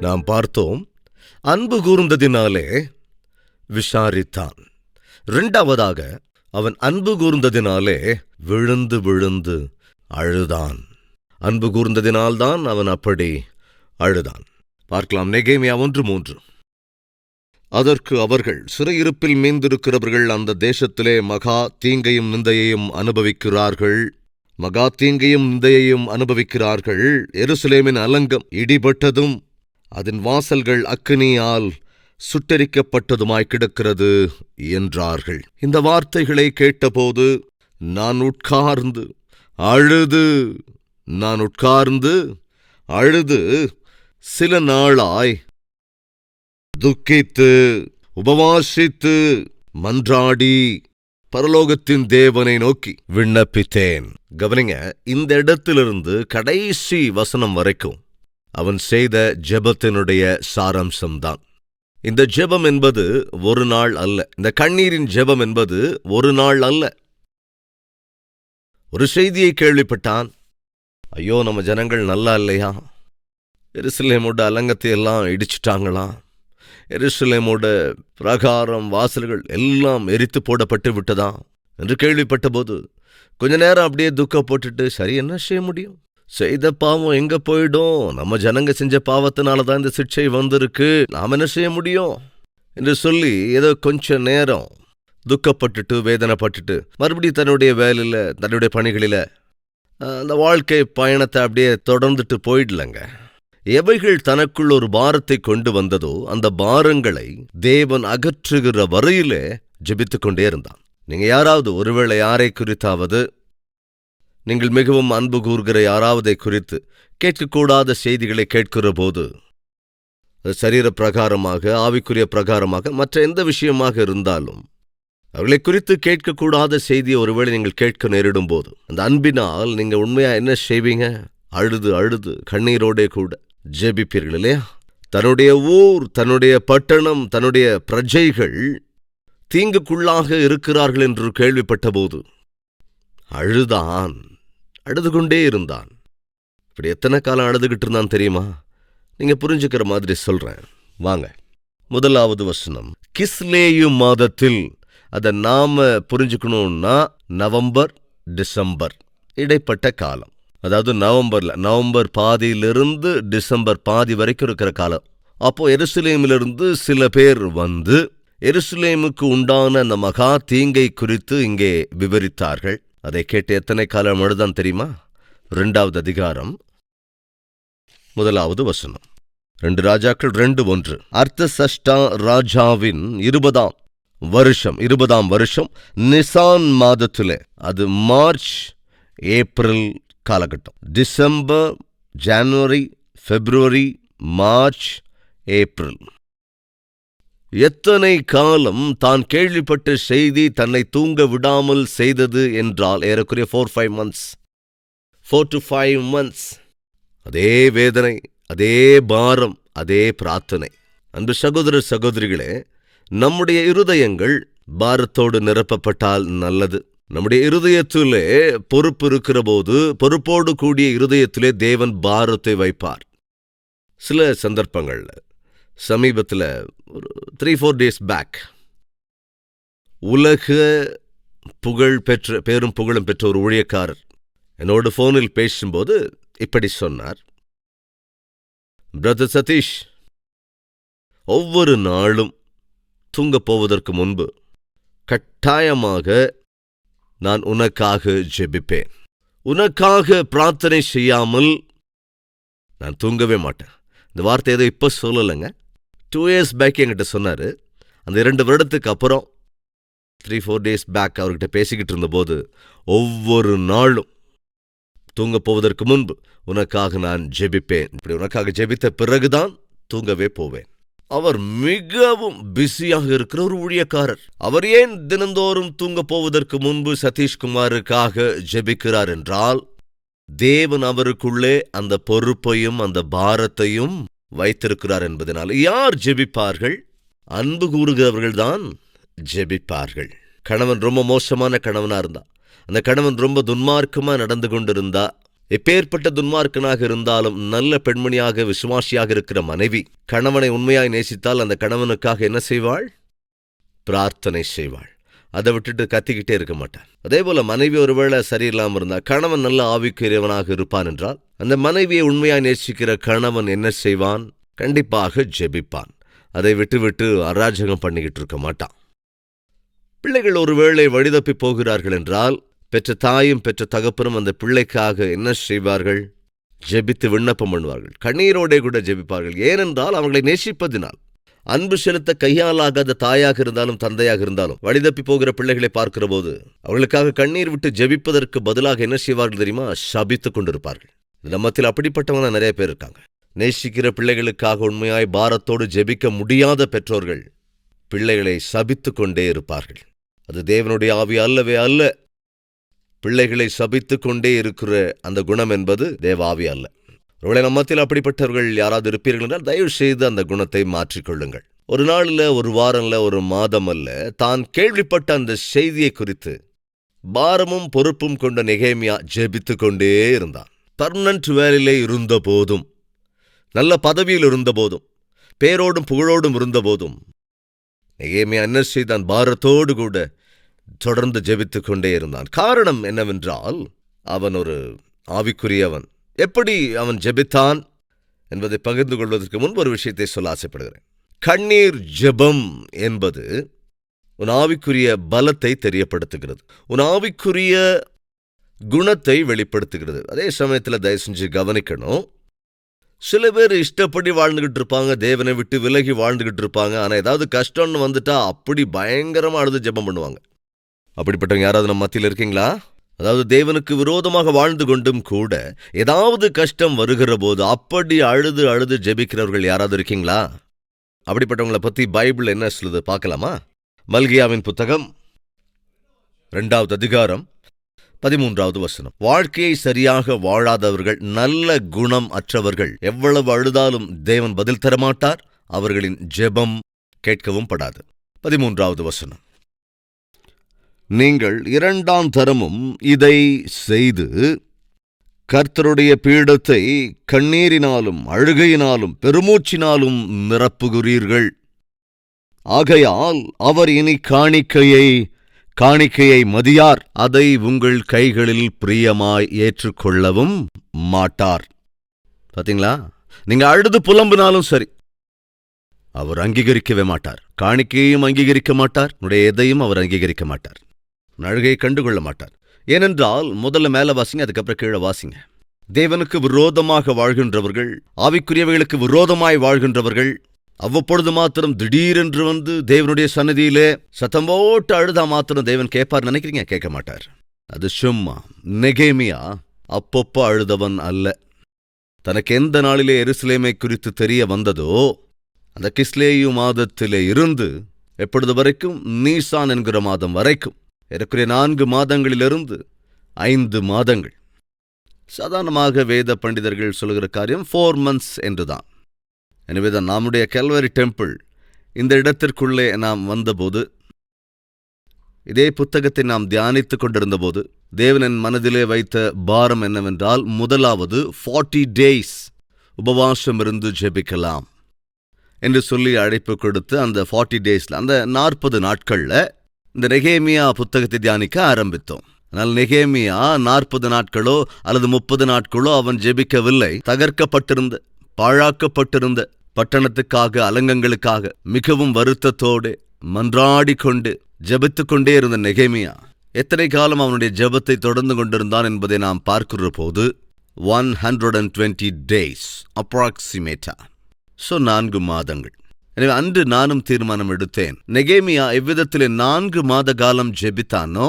நாம் பார்த்தோம். அன்பு கூர்ந்ததினாலே விசாரித்தான். இரண்டாவதாக அவன் அன்பு கூர்ந்ததினாலே விழுந்து விழுந்து அழுதான். அன்பு கூர்ந்ததினால்தான் அவன் அப்படி அழுதான். பார்க்கலாம். நெகேமியா 1:3. அதற்கு அவர்கள், சிறையிருப்பில் மீந்திருக்கிறவர்கள் அந்த தேசத்திலே மகா தீங்கையும் நிந்தையையும் அனுபவிக்கிறார்கள். மகா தீங்கையும் நிந்தையையும் அனுபவிக்கிறார்கள். எருசலேமின் அலங்கம் இடிபட்டதும் அதன் வாசல்கள் அக்கினியால் சுட்டெரிக்கப்பட்டதுமாய் கிடக்கிறது என்றார்கள். இந்த வார்த்தைகளை கேட்டபோது நான் உட்கார்ந்து அழுது சில நாளாய் துக்கித்து உபவாசித்து மன்றாடி பரலோகத்தின் தேவனை நோக்கி விண்ணப்பித்தேன். கவனிங்க, இந்த இடத்திலிருந்து கடைசி வசனம் வரைக்கும் அவன் செய்த ஜெபத்தினுடைய சாராம்சம்தான். இந்த ஜெபம் என்பது ஒரு நாள் அல்ல. இந்த கண்ணீரின் ஜெபம் என்பது ஒரு நாள் அல்ல. ஒரு செய்தியை கேள்விப்பட்டான். ஐயோ, நம்ம ஜனங்கள் நல்லா இல்லையா? எருசலேமோட அலங்கத்தை எல்லாம் இடிச்சிட்டாங்களா? எருசலேமோட பிரகாரம் வாசல்கள் எல்லாம் எரித்து போடப்பட்டு விட்டதா என்று கேள்விப்பட்ட போது கொஞ்ச நேரம் அப்படியே துக்கப்பட்டுட்டு, சரி, என்ன செய்ய முடியும்? செய்த பாவம் எங்க போயிடும்? நம்ம ஜனங்க செஞ்ச பாவத்தினாலதான் இந்த சிக்ஷை வந்திருக்கு. நாம் என்ன செய்ய முடியும் என்று சொல்லி ஏதோ கொஞ்ச நேரம் துக்கப்பட்டுட்டு வேதனைப்பட்டுட்டு மறுபடியும் தன்னுடைய வேலையில, தன்னுடைய பணிகளில அந்த வாழ்க்கை பயணத்தை அப்படியே தொடர்ந்துட்டு போயிடலங்க. எவைகள் தனக்குள் ஒரு பாரத்தை கொண்டு வந்ததோ அந்த பாரங்களை தேவன் அகற்றுகிற வரையிலே ஜெபித்து கொண்டே இருந்தான். நீங்க யாராவது ஒருவேளை யாரை குறித்தாவது, நீங்கள் மிகவும் அன்பு கூறுகிற யாராவதை குறித்து கேட்கக்கூடாத செய்திகளை கேட்கிற போது, அது சரீர பிரகாரமாக, ஆவிக்குரிய பிரகாரமாக, மற்ற எந்த விஷயமாக இருந்தாலும் அவர்களை குறித்து கேட்கக்கூடாத செய்தியை ஒருவேளை நீங்கள் கேட்க நேரிடும் போது அந்த அன்பினால் நீங்க உண்மையா என்ன செய்வீங்க? அழுது அழுது கண்ணீரோடே கூட ஜெபிப்பீர்கள் இல்லையா? தன்னுடைய ஊர், தன்னுடைய பட்டணம், தன்னுடைய பிரஜைகள் தீங்குக்குள்ளாக இருக்கிறார்கள் என்று கேள்விப்பட்ட போது அழுதான், அழுது கொண்டே இருந்தான். இப்படி எத்தனை காலம் அழுதுகிட்டு இருந்தான் தெரியுமா? நீங்க புரிஞ்சுக்கிற மாதிரி சொல்றேன், வாங்க. முதலாவது வசனம், கிஸ்லேயு மாதத்தில். அதை நாம புரிஞ்சுக்கணும்னா நவம்பர் டிசம்பர் இடைப்பட்ட காலம். அதாவது நவம்பர் பாதியிலிருந்து டிசம்பர் பாதி வரைக்கும் இருக்கிற காலம். அப்போ எருசலேமிலிருந்து சில பேர் வந்து எருசலேமுக்கு உண்டான அந்த மகா தீங்கை குறித்து இங்கே விவரித்தார்கள். அதை கேட்டு எத்தனை காலம் அழுதான் தெரியுமா? 2வது அதிகாரம் 1வது வசனம். 2 ராஜாக்கள் 2:1. அர்த்தசஷ்டா ராஜாவின் 20ஆம் வருஷம் நிசான் மாதத்திலே, அது மார்ச் ஏப்ரல் காலகட்டம். டிசம்பர், ஜனவரி, பிப்ரவரி, மார்ச், ஏப்ரல். எத்தனை காலம் தான் கேள்விப்பட்ட செய்தி தன்னை தூங்க விடாமல் செய்தது என்றால் ஏறக்குறைய 4 to 5 months. அதே வேதனை, அதே பாரம், அதே பிரார்த்தனை. அன்பு சகோதர சகோதரிகளே, நம்முடைய இருதயங்கள் பாரத்தோடு நிரப்பப்பட்டால் நல்லது. நம்முடைய இருதயத்திலே பொறுப்பு இருக்கிற போது, பொறுப்போடு கூடிய இருதயத்திலே தேவன் பாரத்தை வைப்பார். சில சந்தர்ப்பங்கள்ல, சமீபத்தில் ஒரு 3-4 days பேக், உலக பேரும் புகழும் பெற்ற ஒரு ஊழியக்காரர் என்னோடு போனில் பேசும்போது இப்படி சொன்னார். பிரதர் சதீஷ், ஒவ்வொரு நாளும் தூங்கப் போவதற்கு முன்பு கட்டாயமாக நான் உனக்காக ஜெபிப்பேன். உனக்காக பிரார்த்தனை செய்யாமல் நான் தூங்கவே மாட்டேன். இந்த வார்த்தை ஏதோ இப்ப சொல்லலைங்க, 2 years பேக் என்கிட்ட சொன்னாரு. அந்த 2 வருடத்துக்கு அப்புறம் 3-4 days பேக் அவர்கிட்ட பேசிக்கிட்டு இருந்தபோது, ஒவ்வொரு நாளும் தூங்கப் போவதற்கு முன்பு உனக்காக நான் ஜெபிப்பேன். இப்படி உனக்காக ஜெபித்த பிறகுதான் தூங்கவே போவேன். அவர் மிகவும் பிஸியாக இருக்கிற ஒரு ஊழியக்காரர். அவர் ஏன் தினந்தோறும் தூங்கப் போவதற்கு முன்பு சதீஷ்குமாருக்காக ஜெபிக்கிறார் என்றால், தேவன் அவருக்குள்ளே அந்த பொறுப்பையும் அந்த பாரத்தையும் வைத்திருக்கிறார் என்பதனால். யார் ஜெபிப்பார்கள்? அன்பு கூறுகிறவர்கள்தான் ஜெபிப்பார்கள். கணவன் ரொம்ப மோசமான கணவனா இருந்தா, அந்த கணவன் ரொம்ப துன்மார்க்கமா நடந்து கொண்டிருந்தா, எப்பேற்பட்ட துன்மார்க்கனாக இருந்தாலும் நல்ல பெண்மணியாக விசுவாசியாக இருக்கிற மனைவி கணவனை உண்மையாய் நேசித்தால் அந்த கணவனுக்காக என்ன செய்வாள்? பிரார்த்தனை செய்வாள். அதை விட்டுட்டு கத்திக்கிட்டே இருக்க மாட்டான். அதே போல மனைவி ஒருவேளை சரியில்லாமல் இருந்தால், கணவன் நல்ல ஆவிக்குரியவனாக இருப்பான் என்றால், அந்த மனைவியை உண்மையாய் நேசிக்கிற கணவன் என்ன செய்வான்? கண்டிப்பாக ஜெபிப்பான். அதை விட்டு அராஜகம் பண்ணிக்கிட்டு இருக்க மாட்டான். பிள்ளைகள் ஒருவேளை வழிதப்பி போகிறார்கள் என்றால், பெற்ற தாயும் பெற்ற தகப்பனும் அந்த பிள்ளைக்காக என்ன செய்வார்கள்? ஜெபித்து விண்ணப்பம் பண்ணுவார்கள். கண்ணீரோடே கூட ஜெபிப்பார்கள். ஏனென்றால் அவர்களை நேசிப்பதினால். அன்பு செலுத்த கையாலாகாத தாயாக இருந்தாலும் தந்தையாக இருந்தாலும் வழிதப்பி போகிற பிள்ளைகளை பார்க்கிற போது அவர்களுக்காக கண்ணீர் விட்டு ஜெபிப்பதற்கு பதிலாக என்ன செய்வார்கள் தெரியுமா? சபித்துக் கொண்டிருப்பார்கள். நம்மத்தில் அப்படிப்பட்டவங்க நிறைய பேர் இருக்காங்க. நேசிக்கிற பிள்ளைகளுக்காக உண்மையாய் பாரத்தோடு ஜெபிக்க முடியாத பெற்றோர்கள் பிள்ளைகளை சபித்துக் கொண்டே இருப்பார்கள். அது தேவனுடைய ஆவி அல்லவே அல்ல. பிள்ளைகளை சபித்துக் கொண்டே இருக்கிற அந்த குணம் என்பது தேவாவி அல்ல. ஒருவேளை நம்மத்தில் அப்படிப்பட்டவர்கள் யாராவது இருப்பீர்கள் என்றால் தயவு செய்து அந்த குணத்தை மாற்றிக்கொள்ளுங்கள். ஒரு நாள் இல்ல, ஒரு வாரம் இல்ல, ஒரு மாதம் அல்ல, தான் கேள்விப்பட்ட அந்த செய்தியை குறித்து பாரமும் பொறுப்பும் கொண்ட நெகேமியா ஜெபித்துக் கொண்டே இருந்தான். பர்மனன்ட் வேலையிலே இருந்த போதும், நல்ல பதவியில் இருந்த போதும், பேரோடும் புகழோடும் இருந்த போதும் நெகேமியா என்ன செய்தான்? பாரத்தோடு கூட தொடர்ந்து ஜெபித்துக் கொண்டே இருந்தான். காரணம் என்னவென்றால், அவன் ஒரு ஆவிக்குரியவன். எப்படி அவன் ஜெபித்தான் என்பதை பகிர்ந்து கொள்வதற்கு முன்பு ஒரு விஷயத்தை சொல்ல ஆசைப்படுகிறேன். கண்ணீர் ஜெபம் என்பது உன் ஆவிக்குரிய பலத்தை தெரியப்படுத்துகிறது, உன் ஆவிக்குரிய குணத்தை வெளிப்படுத்துகிறது. அதே சமயத்தில் தயவு செஞ்சு கவனிக்கணும், சில பேர் இஷ்டப்படி வாழ்ந்துகிட்டு இருப்பாங்க, தேவனை விட்டு விலகி வாழ்ந்துகிட்டு இருப்பாங்க. ஆனால் ஏதாவது கஷ்டம்னு வந்துட்டா அப்படி பயங்கரமாக அழுது ஜெபம் பண்ணுவாங்க. அப்படிப்பட்டவங்க யாராவது நம்ம மத்தியில் இருக்கீங்களா? அதாவது தேவனுக்கு விரோதமாக வாழ்ந்து கொண்டும் கூட ஏதாவது கஷ்டம் வருகிற போது அப்படி அழுது அழுது ஜெபிக்கிறவர்கள் யாராவது இருக்கீங்களா? அப்படிப்பட்டவங்களை பற்றி பைபிள் என்ன சொல்லுது பார்க்கலாமா? மல்கியாவின் புத்தகம் 2வது அதிகாரம் 13வது வசனம். வாழ்க்கையை சரியாக வாழாதவர்கள், நல்ல குணம் அற்றவர்கள் எவ்வளவு அழுதாலும் தேவன் பதில் தரமாட்டார், அவர்களின் ஜெபம் கேட்கவும் படாது. 13வது வசனம். நீங்கள் 2ஆம் தரமும் இதை செய்து கர்த்தருடைய பீடத்தை கண்ணீரினாலும் அழுகையினாலும் பெருமூச்சினாலும் நிரப்புகிறீர்கள். ஆகையால் அவர் இனி காணிக்கையை மதியார், அதை உங்கள் கைகளில் பிரியமாய் ஏற்றுக்கொள்ளவும் மாட்டார். பாத்தீங்களா? நீங்க அழுது புலம்பினாலும் சரி, அவர் அங்கீகரிக்கவே மாட்டார். காணிக்கையையும் அங்கீகரிக்க மாட்டார், உன்னுடைய எதையும் அவர் அங்கீகரிக்க மாட்டார். அழுகையை கண்டுகொள்ள மாட்டார். ஏனென்றால் முதல்ல மேல வாசிங்க, அதுக்கப்புறம் கீழே வாசிங்க. தேவனுக்கு விரோதமாக வாழ்கின்றவர்கள், ஆவிக்குரியவைகளுக்கு விரோதமாய் வாழ்கின்றவர்கள் அவ்வப்பொழுது மாத்திரம் திடீரென்று வந்து தேவனுடைய சன்னதியிலே சத்தம் போட்டு அழுதா மாத்திரம் தேவன் கேட்பார் நினைக்கிறீங்க? கேட்க மாட்டார். அது சும்மா. நெகேமியா அப்பப்போ அழுதவன் அல்ல. தனக்கு எந்த நாளிலே எருசலேமை குறித்து தெரிய வந்ததோ அந்த கிஸ்லேயு மாதத்திலே இருந்து எப்பொழுது வரைக்கும்? நீசான் என்கிற மாதம் வரைக்கும், ஏறக்குறைய 4 மாதங்களிலிருந்து 5 மாதங்கள். சாதாரணமாக வேத பண்டிதர்கள் சொல்கிற காரியம் 4 months என்றுதான். எனவேதான் நம்முடைய கல்வரி டெம்பிள் இந்த இடத்திற்குள்ளே நாம் வந்தபோது, இதே புத்தகத்தை நாம் தியானித்துக் கொண்டிருந்தபோது தேவனின் மனதிலே வைத்த பாரம் என்னவென்றால், முதலாவது 40 days உபவாசம் இருந்து ஜெபிக்கலாம் என்று சொல்லி அழைப்பு கொடுத்து அந்த 40 daysல, அந்த 40 நாட்கள்ல இந்த நெகேமியா புத்தகத்தை தியானிக்க ஆரம்பித்தோம். ஆனால் நெகேமியா 40 நாட்களோ அல்லது 30 நாட்களோ அவன் ஜெபிக்கவில்லை. தகர்க்கப்பட்டிருந்த, பாழாக்கப்பட்டிருந்த பட்டணத்துக்காக, அலங்கங்களுக்காக மிகவும் வருத்தத்தோடு மன்றாடிக்கொண்டு ஜெபித்துக்கொண்டே இருந்த நெகேமியா எத்தனை காலம் அவனுடைய ஜெபத்தை தொடர்ந்து கொண்டிருந்தான் என்பதை நாம் பார்க்கிற போது 120 days அப்ராக்சிமேட்டா. 4 மாதங்கள். எனவே அன்று நானும் தீர்மானம் எடுத்தேன், நெகேமியா எவ்விதத்திலே 4 மாத காலம் ஜெபித்தானோ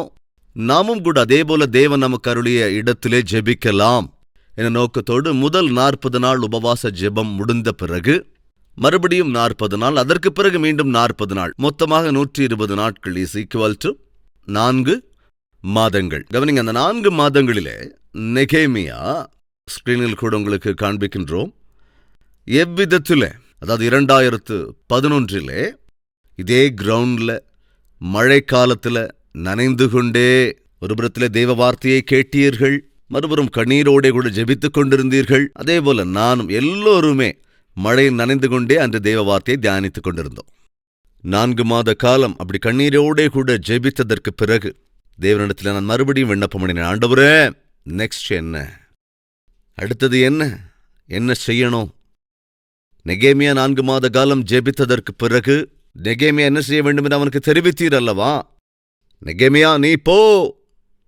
நாமும் கூட அதேபோல தேவன் நமக்கு அருளிய இடத்திலே ஜெபிக்கலாம் என நோக்கத்தோடு முதல் 40 நாள் உபவாச ஜெபம் முடிந்த பிறகு மறுபடியும் 40 நாள், அதற்கு பிறகு மீண்டும் 40 நாள், மொத்தமாக 120 நாட்கள் இஸ் ஈக்குவல் டு 4 மாதங்கள். கவனிங்க, அந்த 4 மாதங்களிலே நெகேமியா, ஸ்கிரீனில் கூட உங்களுக்கு காண்பிக்கின்றோம், எவ்விதத்திலே, அதாவது 2011 இதே கிரவுண்ட்ல மழை காலத்தில் நனைந்து கொண்டே, ஒரு புறத்திலே தேவ வார்த்தையை கேட்டீர்கள், மறுபுறம் கண்ணீரோடே கூட ஜெபித்துக் கொண்டிருந்தீர்கள். அதே போல நானும் எல்லோருமே மழையில் நனைந்து கொண்டே அன்று தேவ வார்த்தையை தியானித்துக் கொண்டிருந்தோம். 4 மாத காலம் அப்படி கண்ணீரோடே கூட ஜெபித்ததற்கு பிறகு தேவனிடத்தில் நான் மறுபடியும் விண்ணப்பம் பண்ணினேன். ஆண்டவரே, நெக்ஸ்ட் என்ன, அடுத்தது என்ன செய்யணும்? நெகேமியா 4 மாத காலம் ஜெபித்ததற்கு பிறகு நெகேமியா என்ன செய்ய வேண்டும் என்று அவனுக்கு தெரிவித்தீர் அல்லவா? நெகேமியா, நீ போ,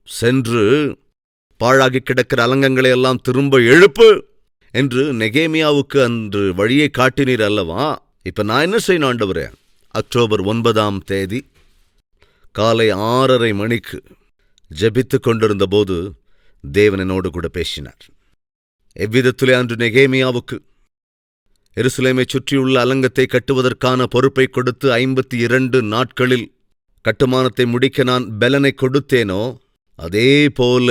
சென்று பாழாகி கிடக்கிற அலங்கங்களை எல்லாம் திரும்ப எழுப்பு என்று நெகேமியாவுக்கு அன்று வழியை காட்டினீர் அல்லவா? இப்ப நான் என்ன செய்யணும் ஆண்டவரே? அக்டோபர் 9ஆம் தேதி காலை 6:30 மணிக்கு ஜெபித்துக் கொண்டிருந்த போது தேவன் என்னோடு கூட பேசினார். எவ்விதத்திலே அன்று நெகேமியாவுக்கு எருசலேமை சுற்றியுள்ள அலங்கத்தை கட்டுவதற்கான பொறுப்பை கொடுத்து 52 நாட்களில் கட்டுமானத்தை முடிக்க நான் பெலனை கொடுத்தேனோ, அதே போல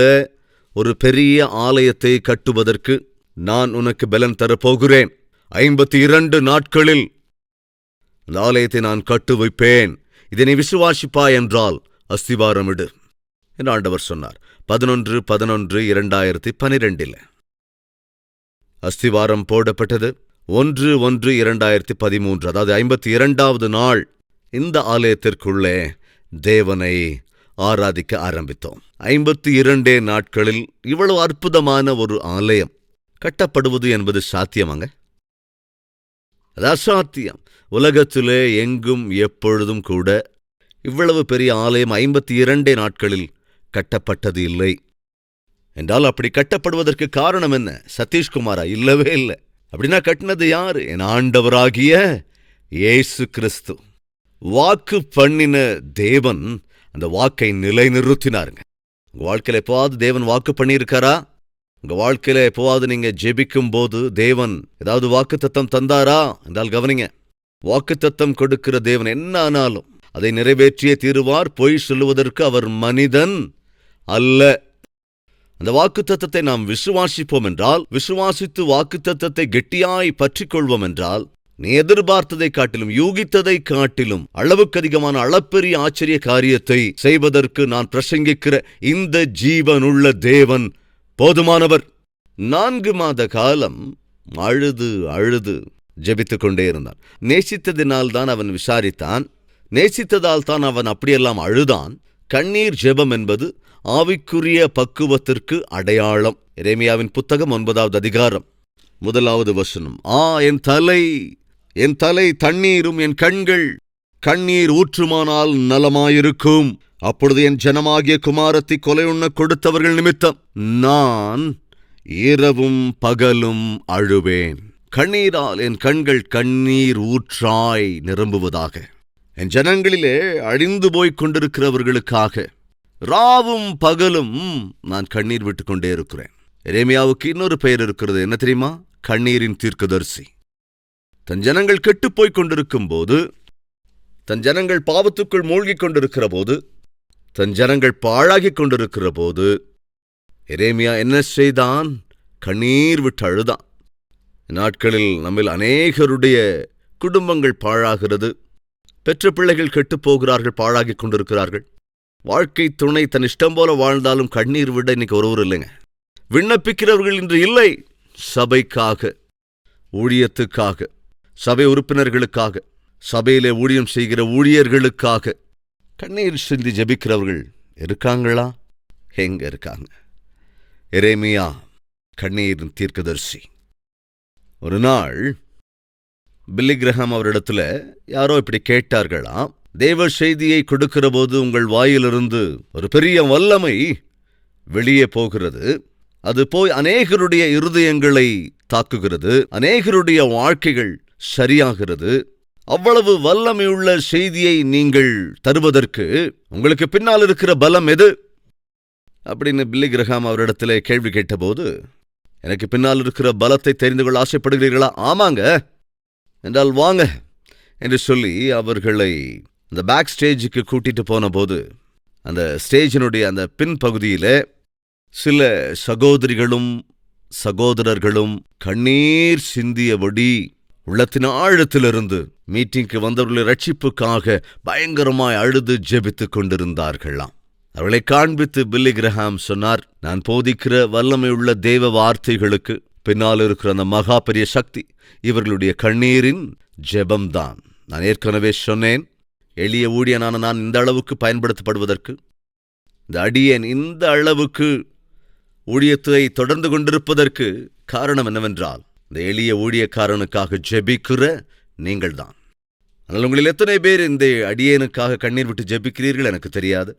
ஒரு பெரிய ஆலயத்தை கட்டுவதற்கு நான் உனக்கு பெலன் தரப்போகிறேன். 52 நாட்களில் அந்த ஆலயத்தை நான் கட்டு வைப்பேன். இதனை விசுவாசிப்பாய் என்றால் அஸ்திவாரமிடு என்று ஆண்டவர் சொன்னார். 11/11/2012 அஸ்திவாரம் போடப்பட்டது. 1/1/2013, அதாவது 52வது நாள் இந்த ஆலயத்திற்குள்ளே தேவனை ஆராதிக்க ஆரம்பித்தோம். 52 நாட்களில் இவ்வளவு அற்புதமான ஒரு ஆலயம் கட்டப்படுவது என்பது சாத்தியமாங்க? அது அசாத்தியம். உலகத்திலே எங்கும் எப்பொழுதும் கூட இவ்வளவு பெரிய ஆலயம் 52 நாட்களில் கட்டப்பட்டது இல்லை. என்றால் அப்படி கட்டப்படுவதற்கு காரணம் என்ன? சதீஷ்குமாரா? இல்லவே இல்லை. அப்படின்னா கட்டினது யாரு? என் ஆண்டவராகிய இயேசு கிறிஸ்து. வாக்கு பண்ணின தேவன் அந்த வாக்கை நிலைநிறுத்தினாருங்க. உங்க வாழ்க்கையில எப்போவாவது தேவன் வாக்கு பண்ணியிருக்காரா? உங்க வாழ்க்கையில எப்போவாவது நீங்க ஜெபிக்கும் போது தேவன் ஏதாவது வாக்குத்தத்தம் தந்தாரா என்றால் கவனிங்க. வாக்குத்தத்தம் கொடுக்கிற தேவன் என்ன ஆனாலும் அதை நிறைவேற்றியே தீருவார். பொய் சொல்லுவதற்கு அவர் மனிதன் அல்ல. அந்த வாக்குத்தத்தத்தை நாம் விசுவாசிப்போம் என்றால், விசுவாசித்து வாக்குத்தத்தத்தை கெட்டியாய் பற்றிக் கொள்வோம் என்றால், நீ எதிர்பார்த்ததை காட்டிலும் யூகித்ததை காட்டிலும் அளவுக்கு அதிகமான அளப்பெரிய ஆச்சரிய காரியத்தை செய்வதற்கு நான் பிரசங்கிக்கிற இந்த ஜீவனுள்ள தேவன் போதுமானவர். 4 மாத காலம் அழுது ஜெபித்துக் கொண்டே இருந்தான். நேசித்ததினால்தான் அவன் விசாரித்தான். நேசித்ததால் தான் அவன் அப்படியெல்லாம் அழுதான். கண்ணீர் ஜெபம் என்பது ஆவிக்குரிய பக்குவத்திற்கு அடையாளம். எரேமியாவின் புத்தகம் 9வது அதிகாரம் 1வது வசனம். என் தலை தண்ணீரும் என் கண்கள் கண்ணீர் ஊற்றுமானால் நலமாயிருக்கும். அப்பொழுது என் ஜனமாகிய குமாரத்தை கொலையுண்ண கொடுத்தவர்கள் நிமித்தம் நான் இரவும் பகலும் அழுவேன். கண்ணீரால் என் கண்கள் கண்ணீர் ஊற்றாய் நிரம்புவதாக. என் ஜனங்களிலே அழிந்து போய்க் கொண்டிருக்கிறவர்களுக்காக ராவும் பகலும் நான் கண்ணீர் விட்டுக் கொண்டே இருக்கிறேன். எரேமியாவுக்கு இன்னொரு பெயர் இருக்கிறது. என்ன தெரியுமா? கண்ணீரின் தீர்க்கதரிசி. தன் ஜனங்கள் கெட்டுப்போய்க் கொண்டிருக்கும் போது, தன் ஜனங்கள் பாவத்துக்குள் மூழ்கிக் கொண்டிருக்கிற போது, தன் ஜனங்கள் பாழாகிக் கொண்டிருக்கிற போது எரேமியா என்ன செய்தான்? கண்ணீர் விட்டு அழுதான். நாட்களில் நம்மில் அநேகருடைய குடும்பங்கள் பாழாகிறது. பெற்ற பிள்ளைகள் கெட்டுப்போகிறார்கள், பாழாகிக் கொண்டிருக்கிறார்கள். வாழ்க்கை துணை தன் இஷ்டம் போல வாழ்ந்தாலும் கண்ணீர் விட இன்னைக்கு ஒருவர் இல்லைங்க. விண்ணப்பிக்கிறவர்கள் இன்று இல்லை. சபைக்காக, ஊழியத்துக்காக, சபை உறுப்பினர்களுக்காக, சபையிலே ஊழியம் செய்கிற ஊழியர்களுக்காக கண்ணீர் சிந்தி ஜெபிக்கிறவர்கள் இருக்காங்களா? எங்க இருக்காங்க? எரேமியா கண்ணீரின் தீர்க்கதரிசி. ஒரு நாள் பில்லி கிரஹாம் அவரிடத்துல யாரோ இப்படி கேட்டார்களாம், தேவ செய்தியை கொடுக்கிற போது உங்கள் வாயிலிருந்து ஒரு பெரிய வல்லமை வெளியே போகிறது. அது போய் அநேகருடைய இருதயங்களை தாக்குகிறது, அநேகருடைய வாழ்க்கைகள் சரியாகிறது. அவ்வளவு வல்லமையுள்ள செய்தியை நீங்கள் தருவதற்கு உங்களுக்கு பின்னால் இருக்கிற பலம் எது அப்படின்னு பில்லி கிரஹாம் அவரிடத்துல கேள்வி கேட்டபோது, எனக்கு பின்னால் இருக்கிற பலத்தை தெரிந்து கொள்ள ஆசைப்படுகிறீர்களா? ஆமாங்க என்றால் வாங்க என்று சொல்லி அவர்களை அந்த பேக் ஸ்டேஜுக்கு கூட்டிட்டு போன போது, அந்த ஸ்டேஜினுடைய அந்த பின்பகுதியில சில சகோதரிகளும் சகோதரர்களும் கண்ணீர் சிந்தியபடி உள்ளத்தின் ஆழத்திலிருந்து மீட்டிங்க்கு வந்தவர்களை ரட்சிப்புக்காக பயங்கரமாய் அழுது ஜெபித்துக் கொண்டிருந்தார்களாம். அவர்களை காண்பித்து பில்லி கிரஹாம் சொன்னார், நான் போதிக்கிற வல்லமையுள்ள தேவ வார்த்தைகளுக்கு பின்னால் இருக்கிற அந்த மகா பெரிய சக்தி இவர்களுடைய கண்ணீரின் ஜெபம்தான். நான் ஏற்கனவே சொன்னேன், எளிய ஊழியனான நான் இந்த அளவுக்கு பயன்படுத்தப்படுவதற்கு, இந்த அடியேன் இந்த அளவுக்கு ஊழியத்தை தொடர்ந்து கொண்டிருப்பதற்கு காரணம் என்னவென்றால், இந்த எளிய ஊழியக்காரனுக்காக ஜெபிக்கிற நீங்கள்தான். ஆனால் உங்களில் எத்தனை பேர் இந்த அடியேனுக்காக கண்ணீர் விட்டு ஜெபிக்கிறீர்கள் எனக்கு தெரியாது.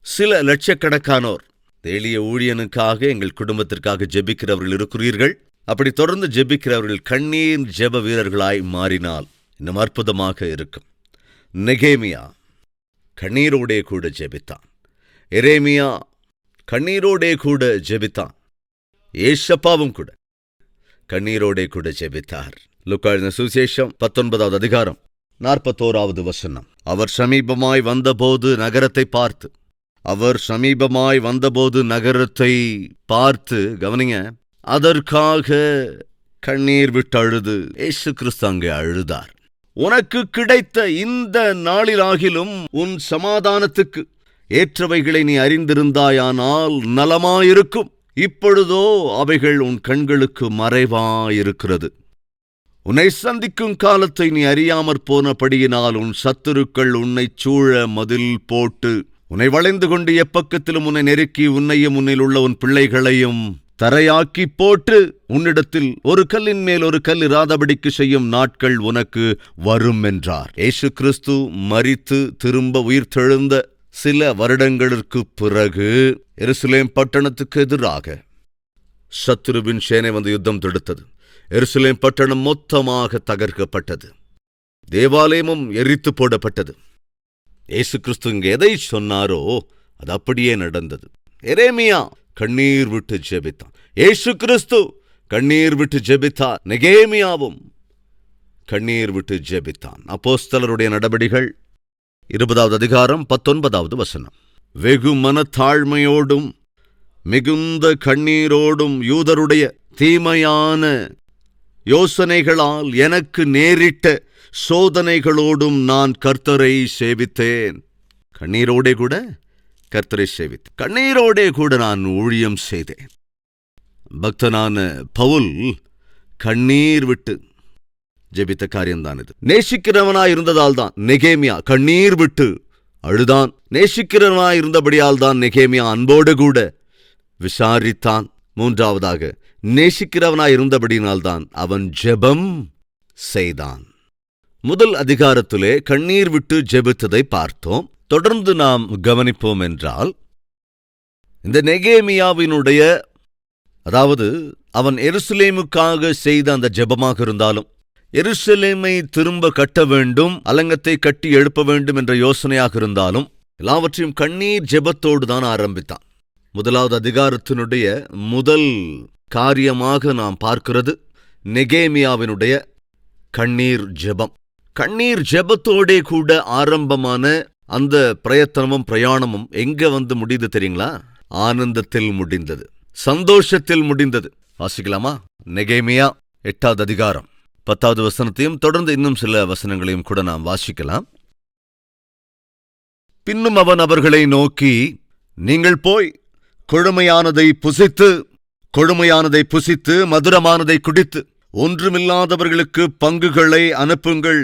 சில லட்சக்கணக்கானோர் இந்த எளிய ஊழியனுக்காக, எங்கள் குடும்பத்திற்காக ஜெபிக்கிறவர்கள் இருக்கிறீர்கள். அப்படி தொடர்ந்து ஜெபிக்கிறவர்கள் கண்ணீர் ஜெப வீரர்களாய் மாறினால் இன்னும் அற்புதமாக இருக்கும். நெகேமியா கண்ணீரோடே கூட ஜெபித்தான். எரேமியா கண்ணீரோடே கூட ஜெபித்தான். ஏசப்பாவும் கூட கண்ணீரோடே கூட ஜெபித்தார். லூக்கா எழுதின சுவிசேஷம் 19வது அதிகாரம் 41வது வசனம். அவர் சமீபமாய் வந்தபோது நகரத்தை பார்த்து கவனிங்க, அதற்காக கண்ணீர் விட்டு அழுது இயேசு கிறிஸ்து அங்கே அழுதார். உனக்கு கிடைத்த இந்த நாளிலாகிலும் உன் சமாதானத்துக்கு ஏற்றவைகளை நீ அறிந்திருந்தாயானால் நலமாயிருக்கும். இப்பொழுதோ அவைகள் உன் கண்களுக்கு மறைவாயிருக்கிறது. உன்னை சந்திக்கும் காலத்தை நீ அறியாமற் போனபடியினால் உன் சத்துருக்கள் உன்னைச் சூழ மதில் போட்டு உன்னை வளைந்து கொண்டு எப்பக்கத்திலும் உன்னை நெருக்கி உன்னையும் உன்னில் உள்ள உன் பிள்ளைகளையும் தரையாக்கி போட்டு உன்னிடத்தில் ஒரு கல்லின் மேல் ஒரு கல் இராதபடிக்கு செய்யும் நாட்கள் உனக்கு வரும் என்றார். இயேசு கிறிஸ்து மரித்து திரும்ப உயிர்த்தெழுந்த சில வருடங்களுக்கு பிறகு எருசலேம் பட்டணத்துக்கு எதிராக சத்துருவின் சேனை வந்து யுத்தம் தொடுத்தது. எருசலேம் பட்டணம் மொத்தமாக தகர்க்கப்பட்டது. தேவாலயமும் எரித்து போடப்பட்டது. இயேசு கிறிஸ்து இங்கே எதை சொன்னாரோ அது அப்படியே நடந்தது. எரேமியா கண்ணீர் விட்டு ஜெபித்தான். இயேசு கிறிஸ்து கண்ணீர் விட்டு ஜெபித்தார். நெகேமியாவும் கண்ணீர் விட்டு ஜெபித்தான். அப்போஸ்தலருடைய நடபடிகள் 20வது அதிகாரம் 19வது வசனம். வெகு மனத்தாழ்மையோடும் மிகுந்த கண்ணீரோடும் யூதருடைய தீமையான யோசனைகளால் எனக்கு நேரிட்ட சோதனைகளோடும் நான் கர்த்தரை சேவித்தேன். கண்ணீரோடே கூட கர்த்தரை சேவித்தேன். கண்ணீரோடே கூட நான் ஊழியம் செய்தேன். பக்தனான பவுல் கண்ணீர் விட்டு ஜெபித்த காரியம்தான் இது. நேசிக்கிறவனாய் இருந்ததால் தான் நெகேமியா கண்ணீர் விட்டு அழுதான். நேசிக்கிறவனாய் இருந்தபடியால் தான் நெகேமியா அன்போடு கூட விசாரித்தான். மூன்றாவதாக நேசிக்கிறவனாய் இருந்தபடியினால்தான் அவன் ஜெபம் செய்தான். முதல் அதிகாரத்திலே கண்ணீர் விட்டு ஜெபித்ததை பார்த்தோம். தொடர்ந்து நாம் கவனிப்போம் என்றால், இந்த நெகேமியாவினுடைய, அதாவது அவன் எருசலேமுக்காக செய்த அந்த ஜெபமாக இருந்தாலும், எருசலேமை திரும்ப கட்ட வேண்டும், அலங்கத்தை கட்டி எழுப்ப வேண்டும் என்ற யோசனையாக இருந்தாலும், எல்லாவற்றையும் கண்ணீர் ஜெபத்தோடு தான் ஆரம்பித்தான். முதலாவது அதிகாரத்தினுடைய முதல் காரியமாக நாம் பார்க்கிறது நெகேமியாவினுடைய கண்ணீர் ஜெபம். கண்ணீர் ஜெபத்தோடே கூட ஆரம்பமான அந்த பிரயத்தனமும் பிரயாணமும் எங்க வந்து முடிந்தது தெரியுங்களா? ஆனந்தத்தில் முடிந்தது, சந்தோஷத்தில் முடிந்தது. வாசிக்கலாமா? நெகேமியா 8வது அதிகாரம் 10வது வசனத்தையும் தொடர்ந்து இன்னும் சில வசனங்களையும் கூட நாம் வாசிக்கலாம். பின்னும் அவன் அவர்களை நோக்கி, நீங்கள் போய் கொழுமையானதை புசித்து மதுரமானதை குடித்து ஒன்றுமில்லாதவர்களுக்கு பங்குகளை அனுப்புங்கள்.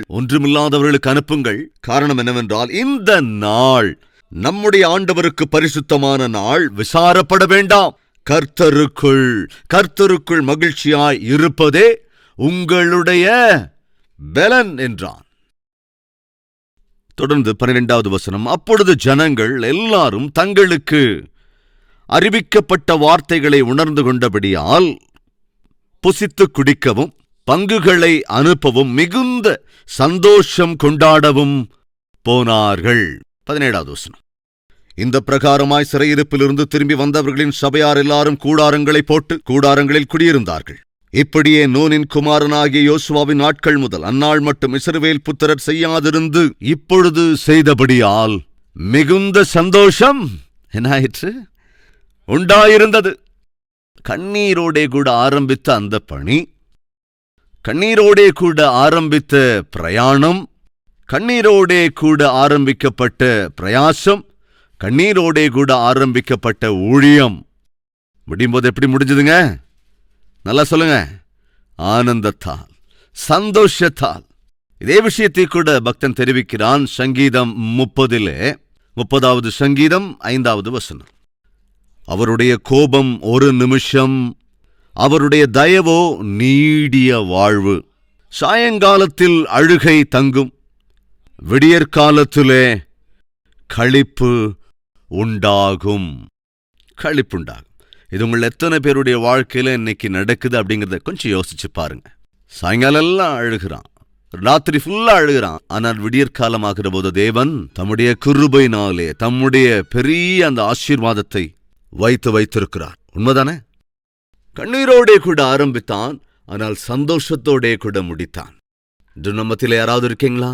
காரணம் என்னவென்றால், இந்த நாள் நம்முடைய ஆண்டவருக்கு பரிசுத்தமான நாள், விசாரப்பட வேண்டாம். கர்த்தருக்குள் மகிழ்ச்சியாய் இருப்பதே உங்களுடைய பலன் என்றான். தொடர்ந்து 12வது வசனம். அப்பொழுது ஜனங்கள் எல்லாரும் தங்களுக்கு அறிவிக்கப்பட்ட வார்த்தைகளை உணர்ந்து கொண்டபடியால் புசித்து குடிக்கவும் பங்குகளை அனுப்பவும் மிகுந்த சந்தோஷம் கொண்டாடவும் போனார்கள். 17வது வசனம். இந்த பிரகாரமாய் சிறையிருப்பிலிருந்து திரும்பி வந்தவர்களின் சபையார் எல்லாரும் கூடாரங்களை போட்டு கூடாரங்களில் குடியிருந்தார்கள். இப்படியே நூனின் குமாரனாகிய யோசுவாவின் நாட்கள் முதல் அந்நாள் மட்டும் இஸ்ரவேல் புத்திரர் செய்யாதிருந்து இப்பொழுது செய்தபடியால் மிகுந்த சந்தோஷம் என்னாயிற்று? உண்டாயிருந்தது. கண்ணீரோடே கூட ஆரம்பித்த அந்த பணி, கண்ணீரோடே கூட ஆரம்பித்த பிரயாணம், கண்ணீரோடே கூட ஆரம்பிக்கப்பட்ட பிரயாசம் கண்ணீரோடே கூட ஆரம்பிக்கப்பட்ட ஊழியம் முடியும்போது எப்படி முடிஞ்சதுங்க? நல்லா சொல்லுங்க. ஆனந்தத்தால், சந்தோஷத்தால். இதே விஷயத்தை கூட பக்தன் தெரிவிக்கிறான். சங்கீதம் 30வது சங்கீதம் 5வது வசனம். அவருடைய கோபம் ஒரு நிமிஷம், அவருடைய தயவோ நீடிய வாழ்வு. சாயங்காலத்தில் அழுகை தங்கும், விடியற்காலத்திலே களிப்பு உண்டாகும். களிப்புண்டாகும். இது உங்கள் எத்தனை பேருடைய வாழ்க்கையில இன்னைக்கு நடக்குது அப்படிங்கிறத கொஞ்சம் யோசிச்சு பாருங்க. சாயங்காலம் எல்லாம் அழுகிறான், ராத்திரி ஃபுல்லா அழுகிறான். ஆனால் விடியற்காலம் ஆகிற போது தேவன் தம்முடைய கிருபையினாலே தம்முடைய பெரிய அந்த ஆசீர்வாதத்தை வைத்திருக்கிறார். உண்மைதானே? கண்ணீரோடே கூட ஆரம்பித்தான், ஆனால் சந்தோஷத்தோடே கூட முடித்தான். இன்று நம்மத்திலே யாராவது இருக்கீங்களா?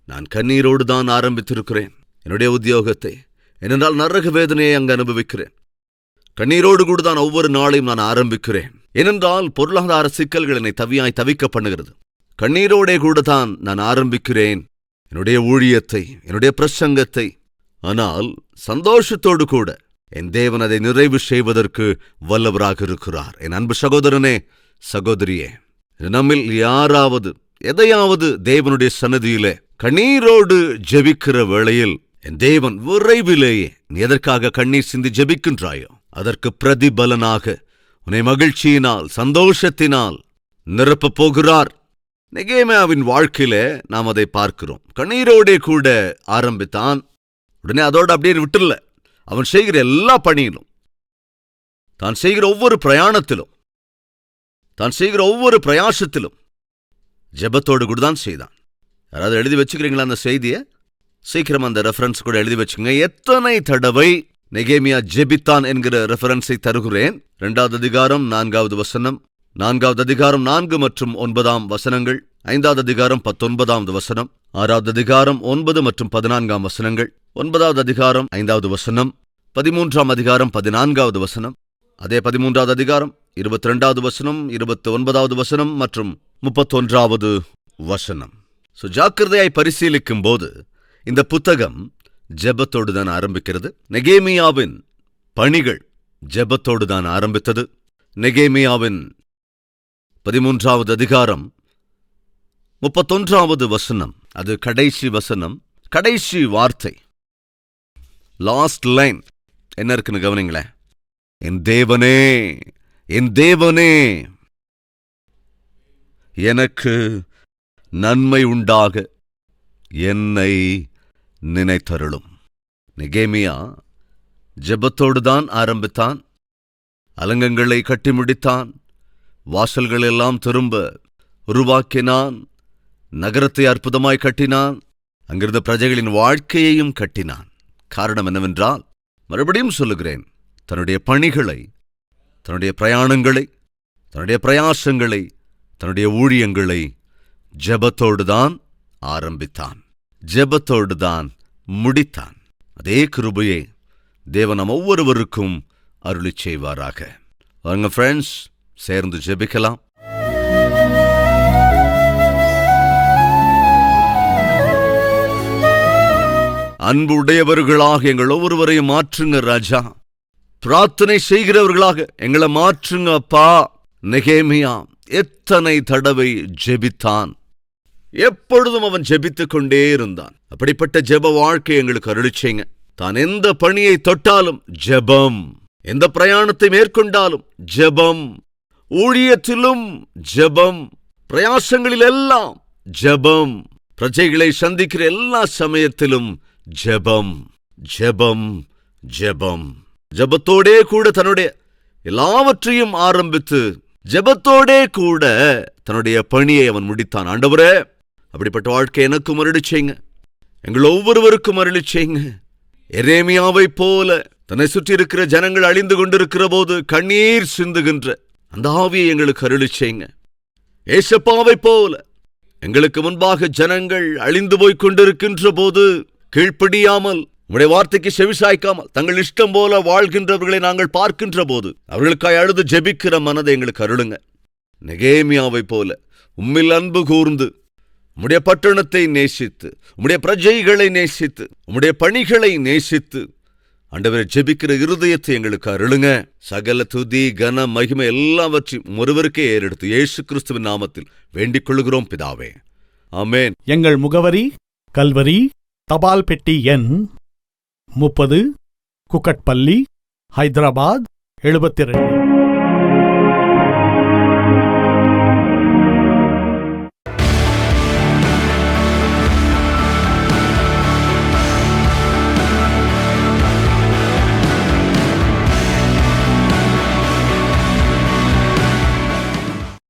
நான் கண்ணீரோடு தான் ஆரம்பித்திருக்கிறேன் என்னுடைய உத்தியோகத்தை, ஏனென்றால் நரக வேதனையை அங்கு அனுபவிக்கிறேன். கண்ணீரோடு கூட தான் ஒவ்வொரு நாளையும் நான் ஆரம்பிக்கிறேன், ஏனென்றால் பொருளாதார சிக்கல்கள் என்னை தவிக்க பண்ணுகிறது. கண்ணீரோடே கூட தான் நான் ஆரம்பிக்கிறேன் என்னுடைய ஊழியத்தை, என்னுடைய பிரசங்கத்தை. ஆனால் சந்தோஷத்தோடு கூட என் தேவன் அதை நிறைவு செய்வதற்கு வல்லவராக இருக்கிறார். என் அன்பு சகோதரனே, சகோதரியே, நம்மில் யாராவது எதையாவது தேவனுடைய சன்னதியிலே கண்ணீரோடு ஜெபிக்கிற வேளையில் என் தேவன் விரைவிலேயே நீ எதற்காக கண்ணீர் சிந்தி ஜெபிக்கின்றாயோ அதற்கு பிரதிபலனாக உன்னை மகிழ்ச்சியினால், சந்தோஷத்தினால் நிரப்பப் போகிறார். நெகேமியாவின் வாழ்க்கையில நாம் அதை பார்க்கிறோம். கண்ணீரோடே கூட ஆரம்பித்தான், உடனே அதோடு அப்படியே விட்டுல. அவன் செய்கிற எல்லா பணியிலும், தான் செய்கிற ஒவ்வொரு பிரயாணத்திலும், தான் செய்கிற ஒவ்வொரு பிரயாசத்திலும் ஜெபத்தோடு கூட தான் செய்தான். யாராவது எழுதி வச்சுக்கிறீங்களா அந்த செய்தியை? சீக்கிரம் அந்த ரெஃபரன்ஸ் கூட எழுதி வச்சுக்கோங்க. எத்தனை தடவை நெகேமியா ஜெபித்தான் என்கிற ரெஃபரன்ஸை தருகிறேன். 2வது அதிகாரம் 4வது வசனம், 4வது அதிகாரம் 4 மற்றும் 9ஆம் வசனங்கள், 5வது அதிகாரம் 19வது வசனம், 6வது அதிகாரம் 9 மற்றும் 14ஆம் வசனங்கள், 9வது அதிகாரம் 5வது வசனம், 13ஆம் அதிகாரம் 14வது வசனம், அதே 13வது அதிகாரம் 22வது வசனம், 29வது வசனம் மற்றும் 31வது வசனம். ஜாக்கிரதையாய் பரிசீலிக்கும் போது இந்த புத்தகம் ஜெபத்தோடு தான் ஆரம்பிக்கிறது. நெகேமியாவின் பணிகள் ஜெபத்தோடு தான் ஆரம்பித்தது. நெகேமியாவின் 13வது அதிகாரம் 31வது வசனம், அது கடைசி வசனம், கடைசி வார்த்தை, லாஸ்ட் லைன் என்ன இருக்குன்னு கவனிங்களேன். என் தேவனே, என் தேவனே, எனக்கு நன்மை உண்டாக என்னை நினைத்தருளும். நெகேமியா ஜெபத்தோடு தான் ஆரம்பித்தான். அலங்கங்களை கட்டி முடித்தான், வாசல்களெல்லாம் திரும்ப உருவாக்கினான், நகரத்தை அற்புதமாய் கட்டினான், அங்கிருந்த பிரஜைகளின் வாழ்க்கையையும் கட்டினான். காரணம் என்னவென்றால், மறுபடியும் சொல்லுகிறேன், தன்னுடைய பணிகளை, தன்னுடைய பிரயாணங்களை, தன்னுடைய பிரயாசங்களை, தன்னுடைய ஊழியங்களை ஜெபத்தோடுதான் ஆரம்பித்தான், ஜெபத்தோடுதான் முடித்தான். அதே கிருபையை தேவன் நம் ஒவ்வொருவருக்கும் அருளிச் செய்வாராக. வாங்க ஃப்ரெண்ட்ஸ், சேர்ந்து ஜெபிக்கலாம். அன்பு உடையவர்களாக எங்கள் ஒவ்வொருவரையும் மாற்றுங்க ராஜா. பிரார்த்தனை செய்கிறவர்களாக எங்களை மாற்றுங்க அப்பா. நெகேமியா எத்தனை தடவை ஜெபித்தான், எப்பொழுதும் அவன் ஜெபித்துக் கொண்டே இருந்தான். அப்படிப்பட்ட ஜெப வாழ்க்கை எங்களுக்கு அருளிச்சேங்க. தான் எந்த பணியை தொட்டாலும் ஜெபம், எந்த பிரயாணத்தை மேற்கொண்டாலும் ஜெபம், ஊழியத்திலும் ஜெபம், பிரயாசங்களில் எல்லாம் ஜெபம், பிரஜைகளை சந்திக்கிற எல்லா சமயத்திலும் ஜெபம், ஜெபம், ஜெபம். ஜெபத்தோடே கூட தன்னுடைய எல்லாவற்றையும் ஆரம்பித்து ஜெபத்தோடே கூட தன்னுடைய பணியை அவன் முடித்தான். ஆண்டவரே, அப்படிப்பட்ட வாழ்க்கை எனக்கும் அருளிச்சேங்க, எங்கள் ஒவ்வொருவருக்கும் அருளிச்சேங்க. எரேமியாவை போல தன்னை சுற்றி இருக்கிற ஜனங்கள் அழிந்து கொண்டிருக்கிற போது கண்ணீர் சிந்துகின்ற அந்த ஆவியை எங்களுக்கு அருளிச்சேங்க. ஏசப்பாவை போல எங்களுக்கு முன்பாக ஜனங்கள் அழிந்து போய்க் கொண்டிருக்கின்ற போது கீழ்ப்படியாமல், உம்முடைய வார்த்தைக்கு செவிசாய்க்காமல் தங்கள் இஷ்டம் போல வாழ்கின்றவர்களை நாங்கள் பார்க்கின்ற போது அவர்களுக்காய் அழுது ஜெபிக்கிற மனதை எங்களுக்கு அருளுங்க. நெகேமியாவை போல உம்மில் அன்பு கூர்ந்து, உம்முடைய பட்டணத்தை நேசித்து, உம்முடைய பிரஜைகளை நேசித்து, உம்முடைய பணிகளை நேசித்து, ஆண்டவரே, ஜெபிக்கிற இருதயத்தை எங்களுக்கு அருளுங்க. சகல துதி கன மகிமை எல்லாவற்றையும் ஒருவருக்கே ஏறெடுத்து இயேசு கிறிஸ்துவின் நாமத்தில் வேண்டிக் கொள்கிறோம் பிதாவே, ஆமென். எங்கள் முகவரி: கல்வரி, தபால் பெட்டி எண் 30, குக்கட்பள்ளி, ஹைதராபாத் 72.